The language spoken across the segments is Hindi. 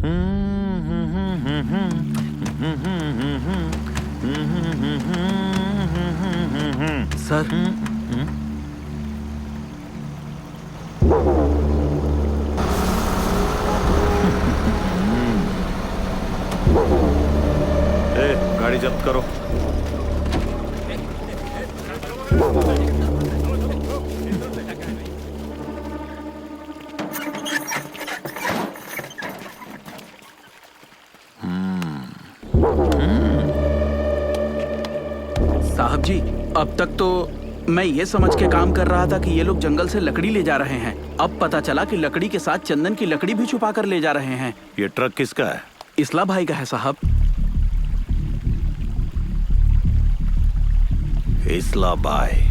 सर, गाड़ी जब्त करो। साहब जी, अब तक तो मैं ये समझ के काम कर रहा था कि ये लोग जंगल से लकड़ी ले जा रहे हैं। अब पता चला कि लकड़ी के साथ चंदन की लकड़ी भी छुपा कर ले जा रहे हैं। ये ट्रक किसका है? इस्ला भाई का है साहब। इस्ला भाई।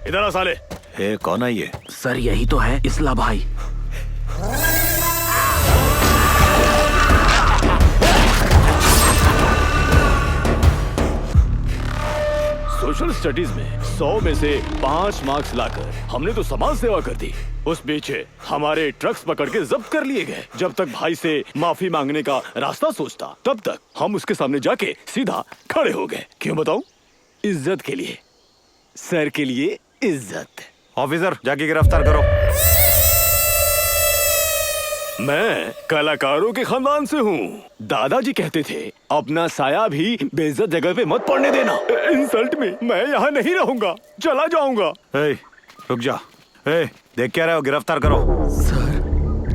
इधर आ साले। कौन है ये? सर यही तो है इस्ला भाई। सोशल स्टडीज में 100 में से 5 मार्क्स लाकर हमने तो समाज सेवा कर दी। उस बीच हमारे ट्रक्स पकड़ के जब्त कर लिए गए। जब तक भाई से माफी मांगने का रास्ता सोचता, तब तक हम उसके सामने जाके सीधा खड़े हो गए। क्यों बताऊं? इज्जत के लिए, सर के लिए इज्जत। ऑफिसर, जाके गिरफ्तार करो। मैं कलाकारों के खानदान से हूँ। दादाजी कहते थे अपना साया भी बेइज्जत जगह पे मत पड़ने देना। इंसल्ट में मैं यहाँ नहीं रहूंगा, चला जाऊंगा। रुक जा। देख क्या रहे हो? गिरफ्तार करो। सर,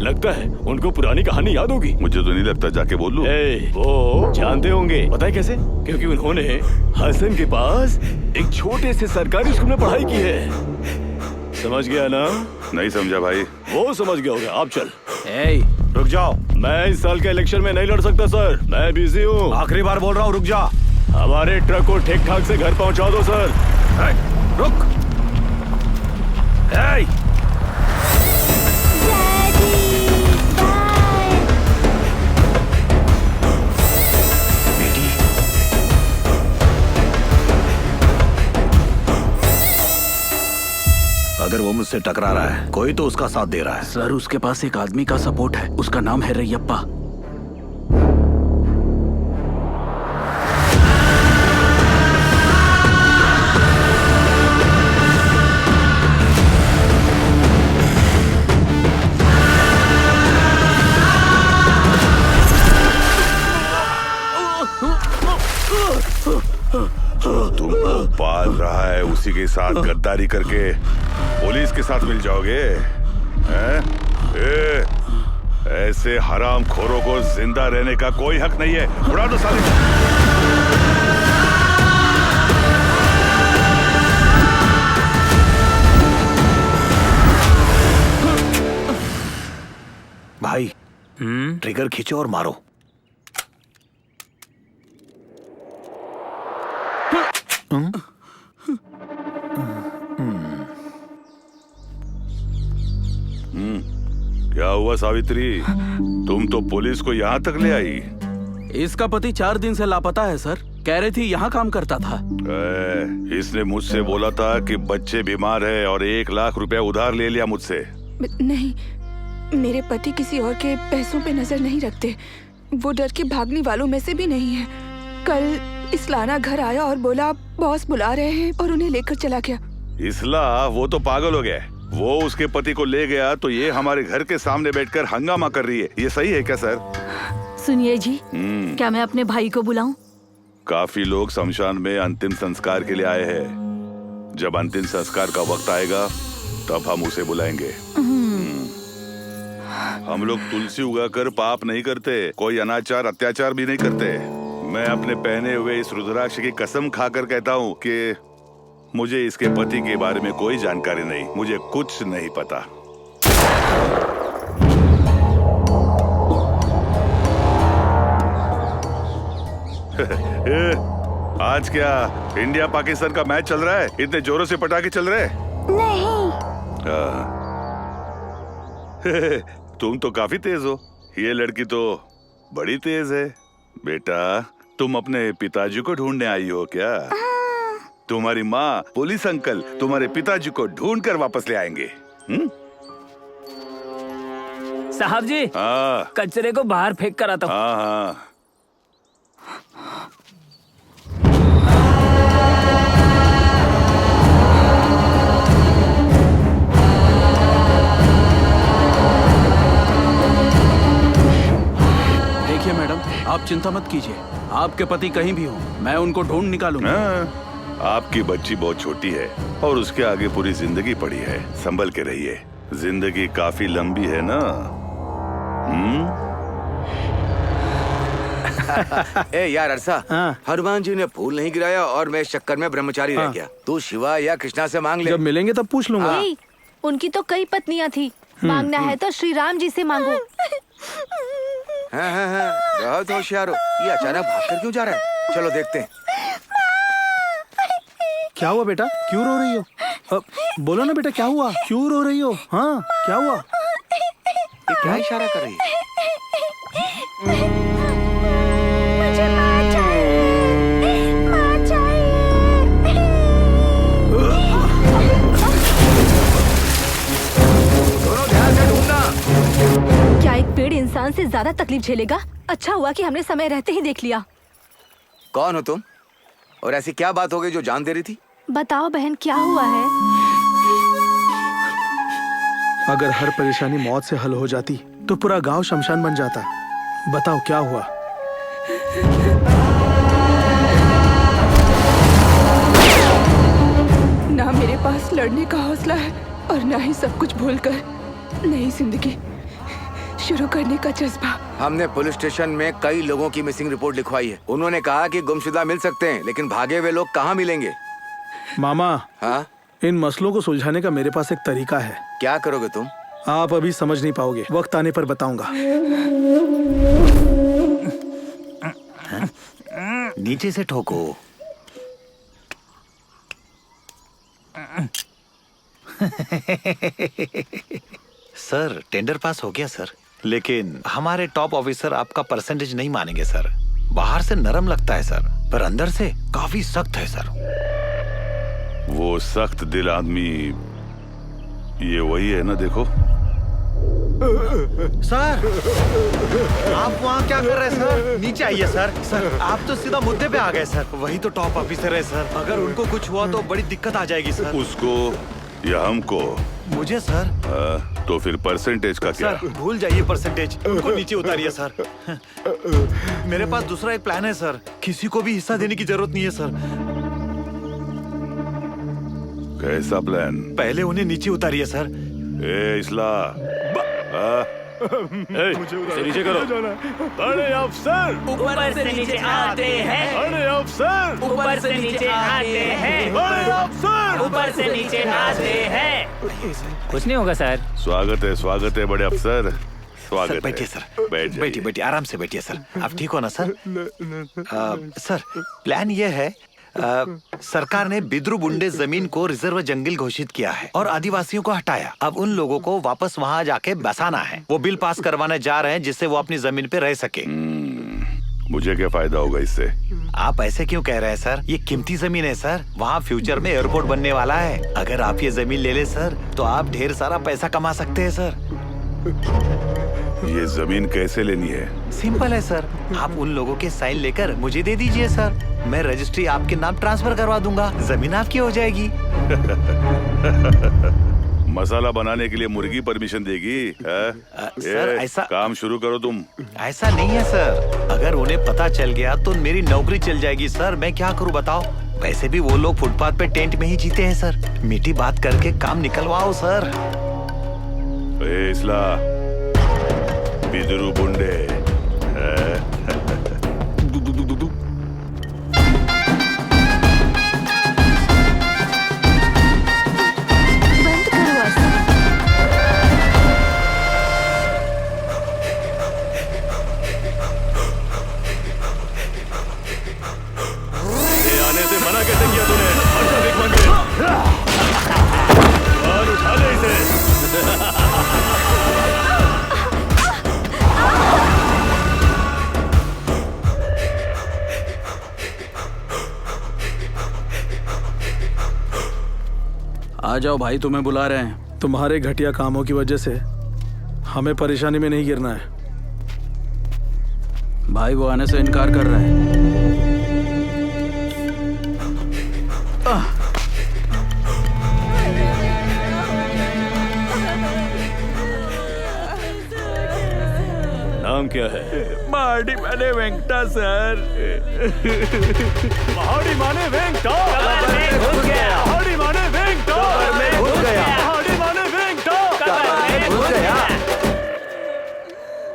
लगता है उनको पुरानी कहानी याद होगी। मुझे तो नहीं लगता, जाके बोल लूं। वो जानते होंगे। पता है कैसे? क्योंकि उन्होंने हसन के पास एक छोटे से सरकारी स्कूल में पढ़ाई की है। समझ गया ना? नहीं समझा भाई। वो समझ गया होगा। आप चल। रुक जाओ। मैं इस साल के इलेक्शन में नहीं लड़ सकता सर, मैं बिजी हूँ। आखिरी बार बोल रहा हूँ, रुक जा। हमारे ट्रक को ठीक ठाक से घर पहुँचा दो सर। रुक। अगर वो मुझसे टकरा रहा है, कोई तो उसका साथ दे रहा है। सर उसके पास एक आदमी का सपोर्ट है, उसका नाम है रैयप्पा। तुमको पाल रहा है, उसी के साथ गद्दारी करके पुलिस के साथ मिल जाओगे हैं? ऐसे हराम खोरों को जिंदा रहने का कोई हक नहीं है। उड़ा दो साले। भाई, ट्रिगर खींचो और मारो। क्या हुआ सावित्री? तुम तो पुलिस को यहाँ तक ले आई। इसका पति 4 दिन से लापता है सर। कह रही थी यहाँ काम करता था। इसने मुझसे बोला था कि बच्चे बीमार है और 1 लाख रुपया उधार ले लिया मुझसे। नहीं, मेरे पति किसी और के पैसों पे नजर नहीं रखते। वो डर के भागने वालों में से भी नहीं है। कल इस्लाना घर आया और बोला बॉस बुला रहे हैं और उन्हें लेकर चला गया। इस्ला वो तो पागल हो गया। वो उसके पति को ले गया तो ये हमारे घर के सामने बैठकर हंगामा कर रही है। ये सही है क्या सर? सुनिए जी, क्या मैं अपने भाई को बुलाऊं? काफी लोग शमशान में अंतिम संस्कार के लिए आए हैं। जब अंतिम संस्कार का वक्त आएगा तब हम उसे बुलाएंगे। हम लोग तुलसी उगाकर पाप नहीं करते, कोई अनाचार अत्याचार भी नहीं करते। मैं अपने पहने हुए इस रुद्राक्ष की कसम खाकर कहता हूँ कि मुझे इसके पति के बारे में कोई जानकारी नहीं, मुझे कुछ नहीं पता। आज क्या इंडिया पाकिस्तान का मैच चल रहा है? इतने जोरों से पटाखे चल रहे हैं? नहीं तुम तो काफी तेज हो। ये लड़की तो बड़ी तेज है। बेटा, तुम अपने पिताजी को ढूंढने आई हो क्या? तुम्हारी माँ पुलिस अंकल तुम्हारे पिताजी को ढूंढ कर वापस ले आएंगे। साहब जी, हाँ कचरे को बाहर फेंक कर आता हूँ। हाँ हाँ। देखिए मैडम, आप चिंता मत कीजिए। आपके पति कहीं भी हो, मैं उनको ढूंढ निकालूंगा। हाँ, आपकी बच्ची बहुत छोटी है और उसके आगे पूरी जिंदगी पड़ी है। संभल के रहिए, जिंदगी काफी लंबी है ना। ए यार अरसा, हनुमान जी ने फूल नहीं गिराया और मैं इस चक्कर में ब्रह्मचारी रह गया। तू शिवा या कृष्णा से मांग ले। जब मिलेंगे तब पूछ लूंगा। नहीं, उनकी तो कई पत्नियां थी। मांगना है तो श्री राम जी से मांगो। हाँ, बहुत होशियार हो। ये अचानक भागकर क्यों जा रहा है? चलो देखते हैं। क्या हुआ बेटा, क्यों रो रही हो? बोलो ना बेटा, क्या हुआ, क्यों रो रही हो? हाँ, क्या हुआ? ये क्या इशारा कर रही है? मुझे माँ चाहिए, माँ चाहिए। दोनों ध्यान से ढूंढना। क्या एक पेड़ इंसान से ज्यादा तकलीफ झेलेगा? अच्छा हुआ कि हमने समय रहते ही देख लिया। कौन हो तुम और ऐसी क्या बात हो गई जो जान दे रही थी? बताओ बहन, क्या हुआ है? अगर हर परेशानी मौत से हल हो जाती तो पूरा गांव शमशान बन जाता। बताओ क्या हुआ? ना मेरे पास लड़ने का हौसला है और ना ही सब कुछ भूलकर नई जिंदगी शुरू करने का जज्बा। हमने पुलिस स्टेशन में कई लोगों की मिसिंग रिपोर्ट लिखवाई है। उन्होंने कहा कि गुमशुदा मिल सकते हैं, लेकिन भागे हुए लोग कहाँ मिलेंगे? मामा, हाँ, इन मसलों को सुलझाने का मेरे पास एक तरीका है। क्या करोगे तुम? आप अभी समझ नहीं पाओगे, वक्त आने पर बताऊंगा। नीचे से ठोको। सर, टेंडर पास हो गया सर, लेकिन हमारे टॉप ऑफिसर आपका परसेंटेज नहीं मानेंगे सर। बाहर से नरम लगता है सर, पर अंदर से काफी सख्त है सर। वो सख्त दिल आदमी ये वही है ना, देखो। सर, आप वहाँ क्या कर रहे हैं सर? नीचे आइए सर। सर, आप तो सीधा मुद्दे पे आ गए सर। वही तो टॉप ऑफिसर है सर, अगर उनको कुछ हुआ तो बड़ी दिक्कत आ जाएगी सर। उसको या हमको? मुझे सर। तो फिर परसेंटेज का क्या? सर, भूल जाइए परसेंटेज, उनको नीचे उतारिए सर। मेरे पास दूसरा एक प्लान है सर, किसी को भी हिस्सा देने की जरूरत नहीं है सर। कैसा प्लान? पहले उन्हें नीचे उतारिए सर। ए इसला, नीचे करो। बड़े अफसर ऊपर से नीचे आते हैं, बड़े अफसर ऊपर से नीचे आते हैं, बड़े अफसर ऊपर से नीचे आते हैं। कुछ नहीं होगा सर। स्वागत है बड़े अफसर, स्वागत सर, है। बैठिए सर, बैठ बैठिए बैठिए, आराम से बैठिए सर। आप ठीक हो ना सर? सर, प्लान ये है, सरकार ने बिद्रू बुंडे जमीन को रिजर्व जंगल घोषित किया है और आदिवासियों को हटाया। अब उन लोगों को वापस वहाँ जाके बसाना है। वो बिल पास करवाने जा रहे हैं जिससे वो अपनी जमीन पे रह सके। मुझे क्या फायदा होगा इससे? आप ऐसे क्यों कह रहे हैं सर? ये कीमती जमीन है सर, वहाँ फ्यूचर में एयरपोर्ट बनने वाला है। अगर आप ये जमीन ले ले सर तो आप ढेर सारा पैसा कमा सकते हैं सर। ये जमीन कैसे लेनी है? सिंपल है सर, आप उन लोगों के साइन लेकर मुझे दे दीजिए सर, मैं रजिस्ट्री आपके नाम ट्रांसफर करवा दूंगा, जमीन आपकी हो जाएगी। मसाला बनाने के लिए मुर्गी परमिशन देगी? सर, ऐसा काम शुरू करो तुम। ऐसा नहीं है सर, अगर उन्हें पता चल गया तो मेरी नौकरी चल जाएगी सर। मैं क्या करूं बताओ? वैसे भी वो लोग फुटपाथ पे टेंट में ही जीते हैं सर। मीठी बात करके काम निकलवाओ सर। ए इसला, बिदरू बुंडे, बंद करो ऐसा। ये आने से मना कैसे किया तूने? हट जा, देख मंगे। और उठा ले इसे। आ जाओ भाई, तुम्हें बुला रहे हैं। तुम्हारे घटिया कामों की वजह से हमें परेशानी में नहीं गिरना है। भाई वो आने से इनकार कर रहे हैं। नाम क्या है? माडी माने वेंकटा सर। पहाड़ी माने वेंकटा। कमर में घुस गया। पहाड़ी माने वेंकटा। कमर में घुस गया। पहाड़ी माने वेंकटा। कमर में घुस गया।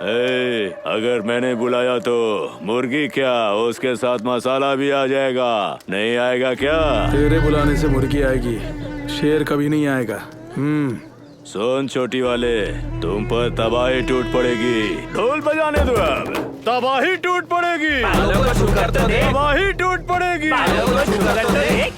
ए, अगर मैंने बुलाया तो मुर्गी क्या, उसके साथ मसाला भी आ जाएगा। नहीं आएगा क्या? तेरे बुलाने से मुर्गी आएगी, शेर कभी नहीं आएगा। सुन छोटी वाले, तुम पर तबाही टूट पड़ेगी। ढोल बजाने दो अब। तबाही टूट पड़ेगी। बालों को छू कर तो देख। तबाही टूट पड़ेगी। बालों को छू कर तो देख।